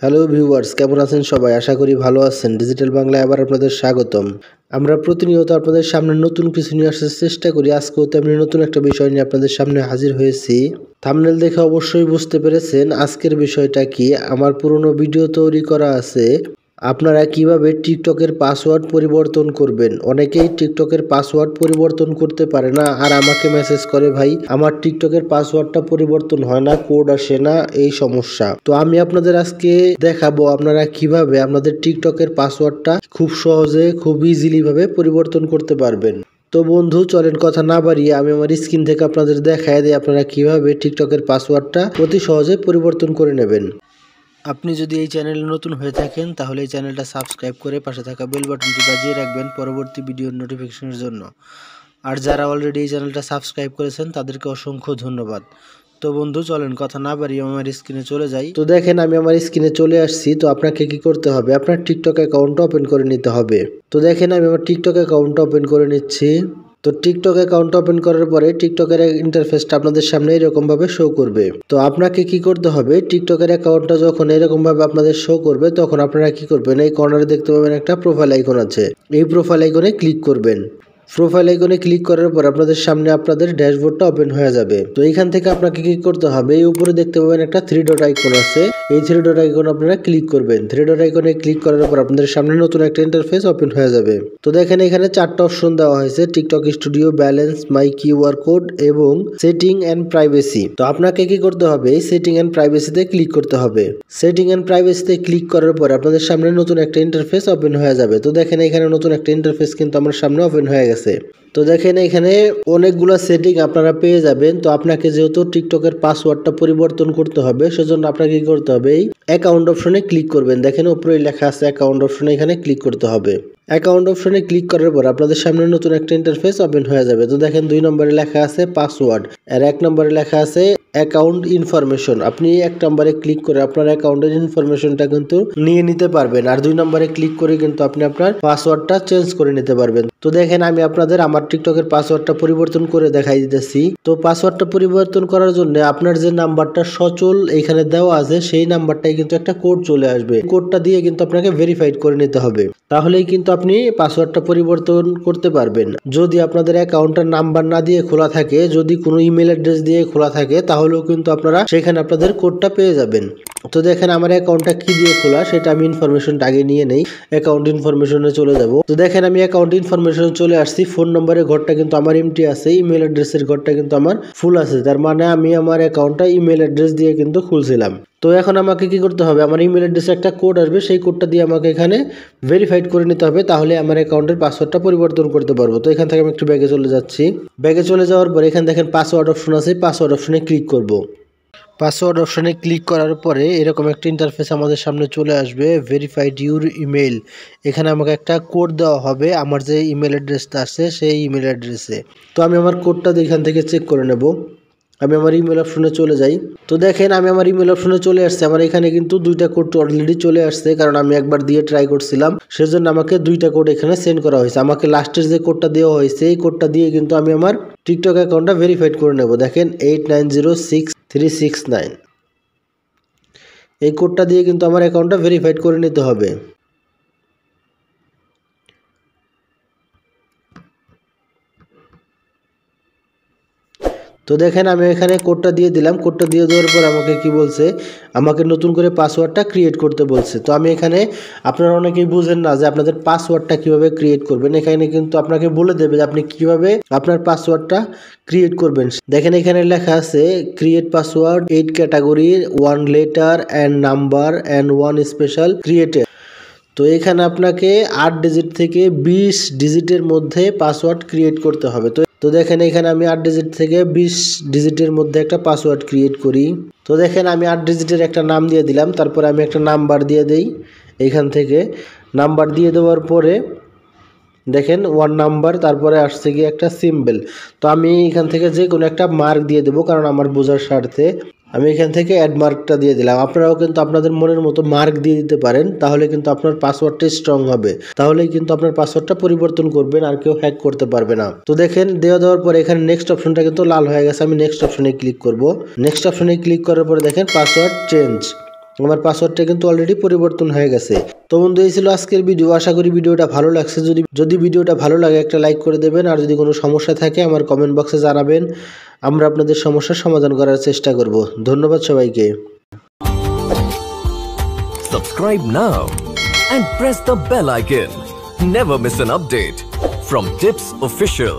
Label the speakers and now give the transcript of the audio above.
Speaker 1: Hello viewers, কেমন আছেন সবাই? আশা করি ভালো আছেন। ডিজিটাল বাংলায় আবার আপনাদের স্বাগতম। আমরা প্রতিনিয়ত আপনাদের সামনে নতুন কিছু নিয়ে আসার চেষ্টা করি। আজকেও তেমনি নতুন একটা বিষয় নিয়ে আপনাদের সামনে হাজির হয়েছি। থাম্বনেল দেখে অবশ্যই বুঝতে পেরেছেন আজকের বিষয়টা কি। আমার পুরনো ভিডিও তৈরি করা আছে আপনারা কিভাবে টিকটকের পাসওয়ার্ড পরিবর্তন করবেন। অনেকেই টিকটকের পাসওয়ার্ড পরিবর্তন করতে পারে না, আর আমাকে মেসেজ করে ভাই আমার টিকটকের পাসওয়ার্ডটা পরিবর্তন হয় না, কোড আসে না, এই সমস্যা। তো আমি আপনাদের আজকে দেখাবো আপনারা কিভাবে আপনাদের টিকটকের পাসওয়ার্ডটা খুব সহজে খুব ইজিলি ভাবে পরিবর্তন করতে পারবেন। তো বন্ধু চলেন কথা না বাড়িয়ে আমি আমার স্ক্রিন থেকে আপনাদের দেখায় দিই আপনারা কিভাবে টিকটকের পাসওয়ার্ডটা অতি সহজে পরিবর্তন করে নেবেন। আপনি যদি এই চ্যানেলে নতুন হয়ে থাকেন তাহলে এই চ্যানেলটা সাবস্ক্রাইব করে পাশে থাকা বেল বাটনটি বাজিয়ে রাখবেন পরবর্তী ভিডিওর নোটিফিকেশনের জন্য। আর যারা অলরেডি এই চ্যানেলটা সাবস্ক্রাইব করেছেন তাদেরকে অসংখ্য ধন্যবাদ। তো বন্ধু চলেন কথা না বাড়িয়ে আমার স্ক্রিনে চলে যাই। তো দেখেন আমি আমার স্ক্রিনে চলে আসছি। তো আপনাকে কি করতে হবে, আপনার টিকটক অ্যাকাউন্টটা ওপেন করে নিতে হবে। তো দেখেন আমি আমার টিকটক অ্যাকাউন্টটা ওপেন করে নিচ্ছি। তো টিকটক অ্যাকাউন্ট ওপেন করার পরে টিকটকের ইন্টারফেসটা আপনাদের সামনে এরকম ভাবে শো করবে। তো আপনাকে কি করতে হবে, টিকটকের অ্যাকাউন্টটা যখন এরকম ভাবে আপনাদের শো করবে তখন আপনারা কি করবেন, এই কর্নারে দেখতে পাবেন একটা প্রোফাইল আইকন আছে, এই প্রোফাইল আইকনে ক্লিক করবেন। প্রোফাইল আইকনে ক্লিক করার পর আপনাদের সামনে আপনাদের ড্যাশবোর্ডটা ওপেন হয়ে যাবে। তো এইখান থেকে আপনাকে কি করতে হবে, এই উপরে দেখতে পাবেন একটা 3 ডট আইকন আছে, এই 3 ডট আইকন আপনারা ক্লিক করবেন। 3 ডট আইকনে ক্লিক করার পর আপনাদের সামনে নতুন একটা ইন্টারফেস ওপেন হয়ে যাবে। তো দেখেন এখানে 4টা অপশন দেওয়া হয়েছে, টিকটক স্টুডিও, ব্যালেন্স, মাই কিউআর কোড এবং সেটিং এন্ড প্রাইভেসি। তো আপনাকে কি করতে হবে, সেটিং এন্ড প্রাইভেসিতে ক্লিক করতে হবে। সেটিং এন্ড প্রাইভেসিতে ক্লিক করার পর আপনাদের সামনে নতুন একটা ইন্টারফেস ওপেন হয়ে যাবে। তো দেখেন এখানে নতুন একটা ইন্টারফেস কিন্তু আমার সামনে ওপেন হয়ে গেছে। তো দেখেন এখানে অনেকগুলো সেটিং আপনারা পেয়ে যাবেন। তো আপনাকে যেহেতু টিকটকের পাসওয়ার্ডটা পরিবর্তন করতে হবে সেজন্য আপনাকে কি করতে হবে, এই অ্যাকাউন্ট অপশনে ক্লিক করবেন। দেখেন উপরে লেখা আছে অ্যাকাউন্ট অপশনে, এখানে ক্লিক করতে হবে। অ্যাকাউন্ট অপশনে ক্লিক করার পর আপনাদের সামনে নতুন একটা ইন্টারফেস ওপেন হয়ে যাবে। তো দেখেন 2 নম্বরে লেখা আছে পাসওয়ার্ড আর 1 নম্বরে লেখা আছে অ্যাকাউন্ট ইনফরমেশন। আপনি 1 নম্বরে ক্লিক করে আপনার অ্যাকাউন্টের ইনফরমেশনটা কিন্তু নিয়ে নিতে পারবেন, আর 2 নম্বরে ক্লিক করে কিন্তু আপনি আপনার পাসওয়ার্ডটা চেঞ্জ করে নিতে পারবেন। তো দেখেন আমি আপনাদের আমার টিকটকের পাসওয়ার্ডটা পরিবর্তন করে দেখাই দিতেছি। তো পাসওয়ার্ডটা পরিবর্তন করার জন্য আপনার যে নাম্বারটা সচল এখানে দেওয়া আছে সেই নাম্বারটাই কিন্তু একটা কোড চলে আসবে, কোডটা দিয়ে কিন্তু আপনাকে ভেরিফাইড করে নিতে হবে, তাহলেই কিন্তু আপনি পাসওয়ার্ডটা পরিবর্তন করতে পারবেন। যদি আপনাদের অ্যাকাউন্টের নাম্বার না দিয়ে খোলা থাকে, যদি কোনো ইমেল অ্যাড্রেস দিয়ে খোলা থাকে তাহলেও কিন্তু আপনারা সেখানে আপনাদের কোডটা পেয়ে যাবেন। তো দেখেন আমার অ্যাকাউন্টটা কি দিয়ে খোলা সেটা আমি ইনফরমেশনটা আগে নিয়ে নেই। অ্যাকাউন্ট ইনফরমেশনে চলে যাব। তো দেখেন আমি অ্যাকাউন্ট ইনফরমেশনে চলে আসছি। ফোন নম্বরের ঘরটা কিন্তু আমার এমটি আছে, ইমেল অ্যাড্রেসের ঘরটা কিন্তু আমার ফুল আছে, তার মানে আমি আমার অ্যাকাউন্টটা ইমেল অ্যাড্রেস দিয়ে কিন্তু খুলছিলাম। তো এখন আমাকে কি করতে হবে, আমার ইমেল অ্যাড্রেসে একটা কোড আসবে, সেই কোডটা দিয়ে আমাকে এখানে ভেরিফাইড করে নিতে হবে, তাহলে আমার অ্যাকাউন্টের পাসওয়ার্ডটা পরিবর্তন করতে পারবো। তো এখান থেকে আমি একটু ব্যাগে চলে যাচ্ছি। ব্যাগে চলে যাওয়ার পর এখানে দেখেন পাসওয়ার্ড অপশন আছে, পাসওয়ার্ড অপশনে ক্লিক করব। পাসওয়ার্ড অপশনে ক্লিক করার পরে এরকম একটা ইন্টারফেস আমাদের সামনে চলে আসবে, ভেরিফাইড ইউর ইমেল। এখানে আমাকে একটা কোড দেওয়া হবে আমার যে ইমেল অ্যাড্রেসটা আছে সেই ইমেল অ্যাড্রেসে। তো আমি আমার কোডটা এখান থেকে চেক করে নেব। আমি আমার ইমেল অপশনে চলে যাই। তো দেখেন আমি আমার ইমেল অপশনে চলে আসছে, আমার এখানে কিন্তু 2টা কোড অলরেডি চলে আসছে, কারণ আমি একবার দিয়ে ট্রাই করছিলাম, সেজন্য আমাকে 2টা কোড এখানে সেন্ড করা হয়েছে। আমাকে লাস্টের যে কোডটা দেওয়া হয়েছে এই কোডটা দিয়ে কিন্তু আমি আমার টিকটক অ্যাকাউন্টটা ভেরিফাইড করে নেব। দেখেন 8906 369, এই কোডটা দিয়ে কিন্তু আমার অ্যাকাউন্টটা ভেরিফাইড করে নিতে হবে। তো দেখেন আমি এখানে কোডটা দিয়ে দিলাম। কোডটা দিয়ে দেওয়ার পর আমাকে কি বলছে, আমাকে নতুন করে পাসওয়ার্ডটা ক্রিয়েট করতে বলছে। তো আমি এখানে, আপনারা অনেকেই বুঝেন না যে আপনাদের পাসওয়ার্ডটা কিভাবে ক্রিয়েট করবেন, এখানে কিন্তু আপনাকে বলে দেবে যে আপনি কিভাবে আপনার পাসওয়ার্ডটা ক্রিয়েট করবেন। দেখেন এখানে লেখা আছে create password 8 category 1 letter and number and 1 special created. তো এখানে আপনাকে 8 ডিজিট থেকে 20 ডিজিটের মধ্যে পাসওয়ার্ড ক্রিয়েট করতে হবে। তো দেখেন এখানে আমি 8 ডিজিট থেকে 20 ডিজিটের মধ্যে একটা পাসওয়ার্ড ক্রিয়েট করি। তো দেখেন আমি 8 ডিজিটের একটা নাম দিয়ে দিলাম, তারপরে আমি একটা নাম্বার দিয়ে দেই। এইখান থেকে নাম্বার দিয়ে দেওয়ার পরে দেখেন 1 নাম্বার, তারপরে আসছে গিয়ে একটা সিম্বল। তো আমি এখান থেকে যে কোনো একটা মার্ক দিয়ে দেবো, কারণ আমার বোঝার স্বার্থে আমি এখান থেকে অ্যাড মার্কটা দিয়ে দিলাম। আপনারাও কিন্তু আপনাদের মনের মতো মার্ক দিয়ে দিতে পারেন, তাহলে কিন্তু আপনার পাসওয়ার্ডটা স্ট্রং হবে, তাহলেই কিন্তু আপনার পাসওয়ার্ডটা পরিবর্তন করবেন আর কেউ হ্যাক করতে পারবে না। তো দেখেন দেওয়ার পরে এখানে নেক্সট অপশনটা কিন্তু লাল হয়ে গেছে, আমি নেক্সট অপশনে ক্লিক করব। নেক্সট অপশনে ক্লিক করার পরে দেখেন পাসওয়ার্ড চেঞ্জ, আমার পাসওয়ার্ডটা কিন্তু অলরেডি পরিবর্তন হয়ে গেছে। তো বন্ধু, এই ছিল আজকের ভিডিও। আশা করি ভিডিওটা ভালো লাগছে। যদি ভিডিওটা ভালো লাগে একটা লাইক করে দেবেন, আর যদি কোনো সমস্যা থাকে আমার কমেন্ট বক্সে জানাবেন। আমরা আপনাদের সমস্যার সমাধান করার চেষ্টা করব। ধন্যবাদ সবাইকে।
Speaker 2: Subscribe now and press the bell icon. Never miss an update from Tips Official.